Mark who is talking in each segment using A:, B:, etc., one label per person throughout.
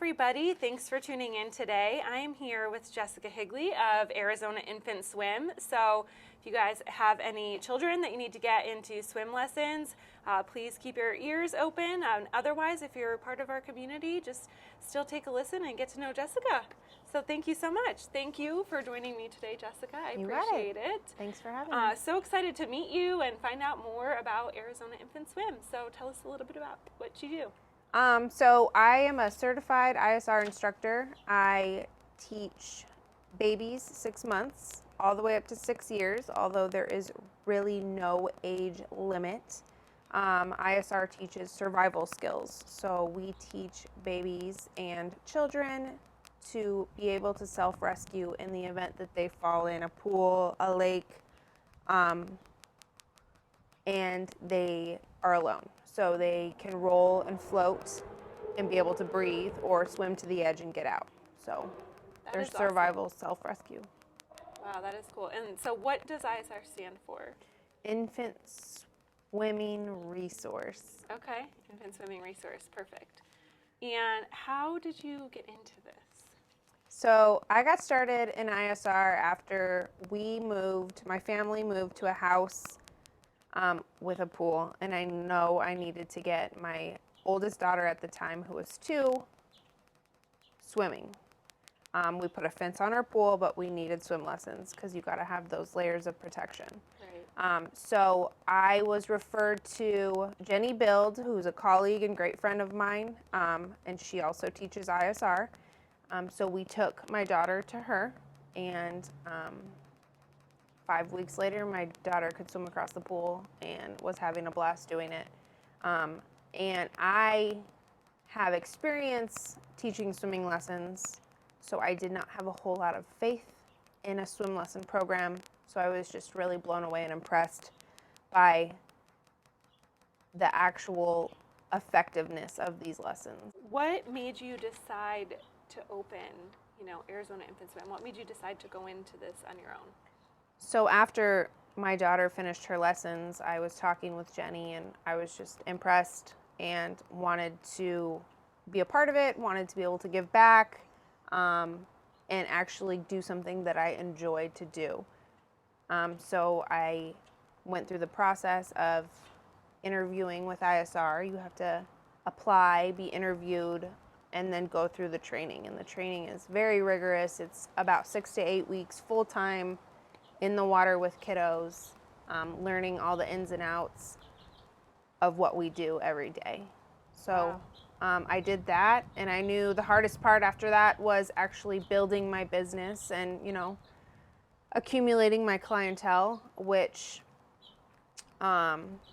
A: everybody. Thanks for tuning in today. I am here with Jessica Higley of Arizona Infant Swim. So if you guys have any children that you need to get into swim lessons, please keep your ears open. Otherwise, if you're part of our community, just still take a listen and get to know Jessica. So thank you so much. Thank you for joining me today, Jessica. I appreciate it.
B: Thanks for having me.
A: So excited to meet you and find out more about Arizona Infant Swim. So tell us a little bit about what you do.
B: So I am a certified ISR instructor. I teach babies 6 months all the way up to 6 years, although there is really no age limit. ISR teaches survival skills. So we teach babies and children to be able to self-rescue in the event that they fall in a pool, a lake, and they are alone. So they can roll and float and be able to breathe or swim to the edge and get out. So there's survival self-rescue.
A: Wow, that is cool. And so what does ISR stand for?
B: Infant Swimming Resource.
A: Okay, Infant Swimming Resource, perfect. And how did you get into this?
B: So I got started in ISR after my family moved to a house with a pool, and I know I needed to get my oldest daughter at the time, who was 2, swimming. We put a fence on our pool, but we needed swim lessons because you got to have those layers of protection.
A: Right.
B: So I was referred to Jenny Bild, who's a colleague and great friend of mine, and she also teaches ISR. So we took my daughter to her, and 5 weeks later, my daughter could swim across the pool and was having a blast doing it. And I have experience teaching swimming lessons, so I did not have a whole lot of faith in a swim lesson program. So I was just really blown away and impressed by the actual effectiveness of these lessons.
A: What made you decide to open, Arizona Infant Swim? What made you decide to go into this on your own?
B: So after my daughter finished her lessons, I was talking with Jenny, and I was just impressed and wanted to be a part of it, wanted to be able to give back, and actually do something that I enjoyed to do. So I went through the process of interviewing with ISR. You have to apply, be interviewed, and then go through the training. And the training is very rigorous. It's about 6 to 8 weeks full-time in the water with kiddos, learning all the ins and outs of what we do every day. So I did that, and I knew the hardest part after that was actually building my business and, accumulating my clientele, which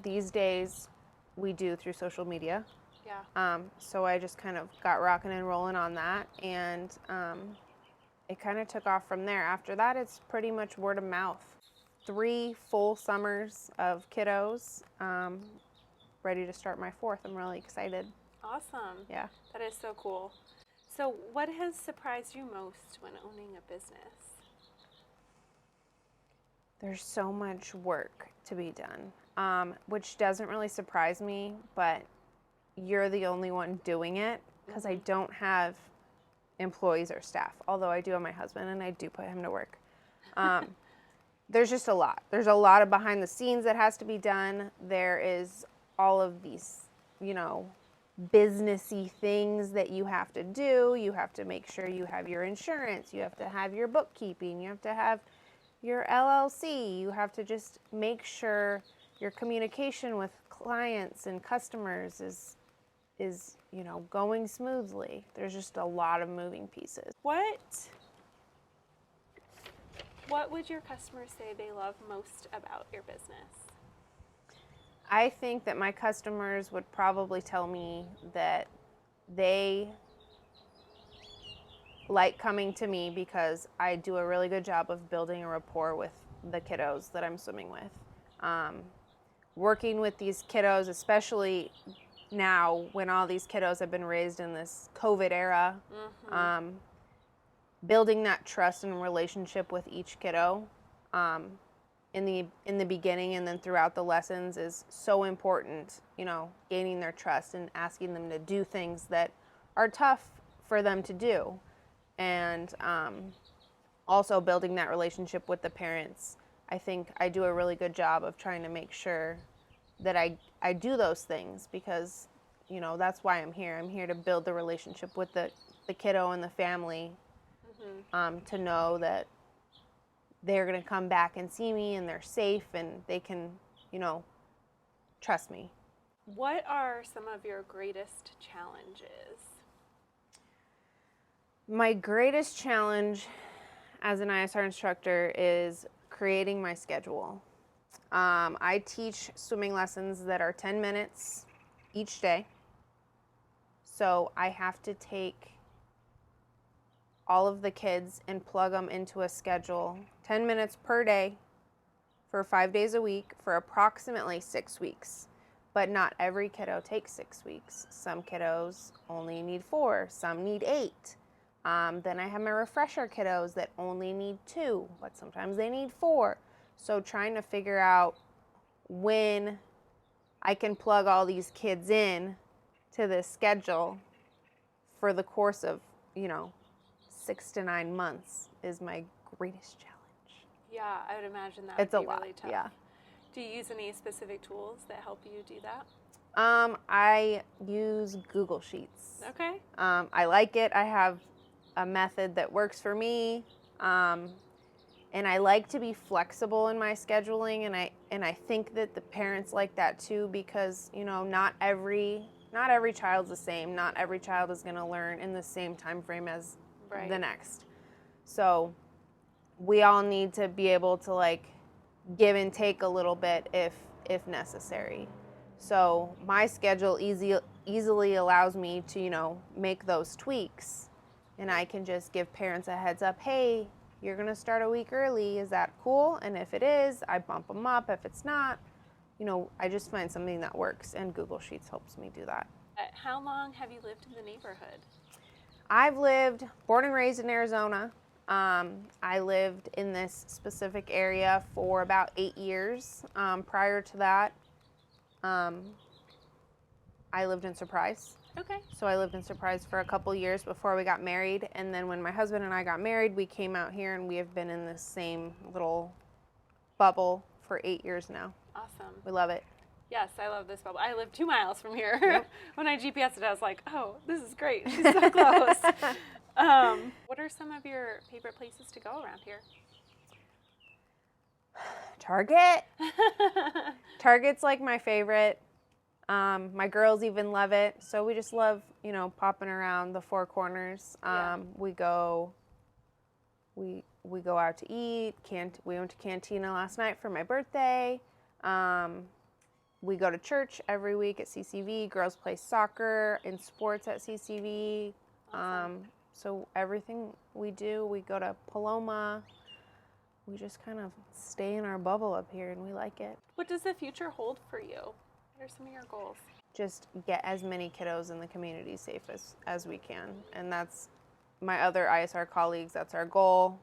B: these days we do through social media.
A: Yeah.
B: So I just kind of got rocking and rolling on that, and it kind of took off from there. After that, it's pretty much word of mouth. 3 full summers of kiddos, ready to start my 4th. I'm really excited.
A: Awesome.
B: Yeah.
A: That is so cool. So what has surprised you most when owning a business?
B: There's so much work to be done, which doesn't really surprise me, but you're the only one doing it because I don't have employees or staff, although I do have my husband and I do put him to work. There's just a lot. There's a lot of behind the scenes that has to be done. There is all of these, businessy things that you have to do. You have to make sure you have your insurance. You have to have your bookkeeping. You have to have your LLC. You have to just make sure your communication with clients and customers is going smoothly. There's just a lot of moving pieces.
A: What would your customers say they love most about your business?
B: I think that my customers would probably tell me that they like coming to me because I do a really good job of building a rapport with the kiddos that I'm swimming with. Working with these kiddos, especially now when all these kiddos have been raised in this COVID era, building that trust and relationship with each kiddo in the beginning and then throughout the lessons is so important, gaining their trust and asking them to do things that are tough for them to do. And also building that relationship with the parents. I think I do a really good job of trying to make sure that I do those things because, you know, that's why I'm here. I'm here to build the relationship with the kiddo and the family, to know that they're going to come back and see me and they're safe and they can, you know, trust me.
A: What are some of your greatest challenges?
B: My greatest challenge as an ISR instructor is creating my schedule. I teach swimming lessons that are 10 minutes each day. So I have to take all of the kids and plug them into a schedule, 10 minutes per day for 5 days a week for approximately 6 weeks. But not every kiddo takes 6 weeks. Some kiddos only need 4, some need 8. Then I have my refresher kiddos that only need 2, but sometimes they need 4. So trying to figure out when I can plug all these kids in to this schedule for the course of, you know, 6 to 9 months is my greatest challenge.
A: Yeah, I would imagine that
B: It's
A: would
B: a
A: be
B: lot,
A: really tough.
B: yeah.
A: Do you use any specific tools that help you do that?
B: I use Google Sheets.
A: Okay.
B: I like it. I have a method that works for me. And I like to be flexible in my scheduling, and I think that the parents like that too, because, you know, not every child's the same. Not every child is going to learn in the same time frame as the next. So we all need to be able to like give and take a little bit if necessary. So my schedule easily allows me to, you know, make those tweaks, and I can just give parents a heads up. Hey, you're going to start a week early. Is that cool? And if it is, I bump them up. If it's not, you know, I just find something that works, and Google Sheets helps me do that.
A: How long have you lived in the neighborhood?
B: I've born and raised in Arizona. I lived in this specific area for about 8 years. Prior to that, I lived in Surprise.
A: Okay.
B: So I lived in Surprise for a couple years before we got married. And then when my husband and I got married, we came out here, and we have been in this same little bubble for 8 years now.
A: Awesome.
B: We love it.
A: Yes, I love this bubble. I live 2 miles from here.
B: Yep.
A: When I GPSed it, I was like, oh, this is great. She's so close. What are some of your favorite places to go around here?
B: Target. Target's like my favorite. My girls even love it. So we just love, you know, popping around the Four Corners. We go out to eat. We went to Cantina last night for my birthday. We go to church every week at CCV. Girls play soccer and sports at CCV.
A: Awesome.
B: So everything we do, we go to Paloma. We just kind of stay in our bubble up here, and we like it.
A: What does the future hold for you? What are some of your goals?
B: Just get as many kiddos in the community safe as we can. And that's my other ISR colleagues, that's our goal.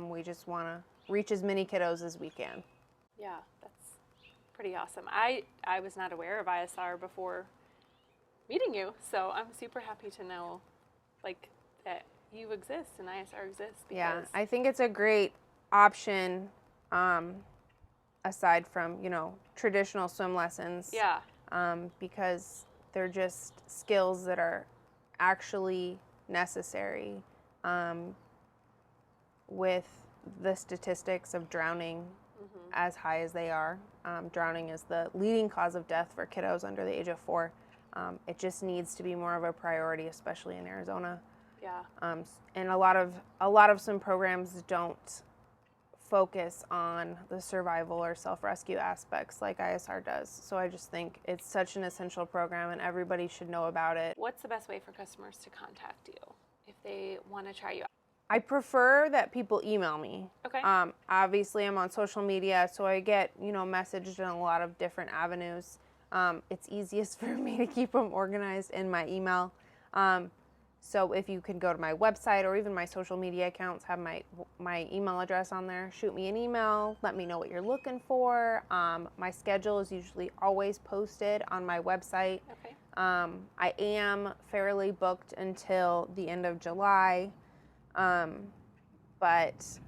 B: We just want to reach as many kiddos as we can.
A: Yeah, that's pretty awesome. I was not aware of ISR before meeting you, so I'm super happy to know like that you exist and ISR exists.
B: Yeah, I think it's a great option aside from, you know, traditional swim lessons.
A: Yeah.
B: Because they're just skills that are actually necessary. With the statistics of drowning as high as they are, drowning is the leading cause of death for kiddos under the age of 4. It just needs to be more of a priority, especially in Arizona.
A: Yeah.
B: And a lot of swim programs don't focus on the survival or self-rescue aspects like ISR does. So I just think it's such an essential program, and everybody should know about it.
A: What's the best way for customers to contact you if they want to try you out?
B: I prefer that people email me.
A: Okay.
B: Obviously, I'm on social media, so I get, you know, messaged in a lot of different avenues. It's easiest for me to keep them organized in my email. So if you can go to my website or even my social media accounts, have my email address on there, shoot me an email, let me know what you're looking for. My schedule is usually always posted on my website.
A: Okay.
B: I am fairly booked until the end of July, but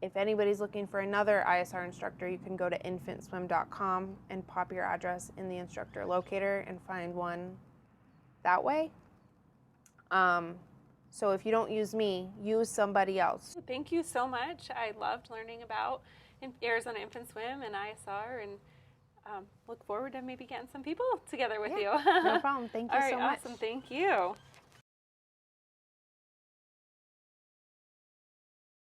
B: if anybody's looking for another ISR instructor, you can go to infantswim.com and pop your address in the instructor locator and find one that way. So if you don't use me, use somebody else.
A: Thank you so much. I loved learning about Arizona Infant Swim and ISR, and look forward to maybe getting some people together with you.
B: No problem. Thank you
A: All right,
B: so much.
A: awesome. Thank you.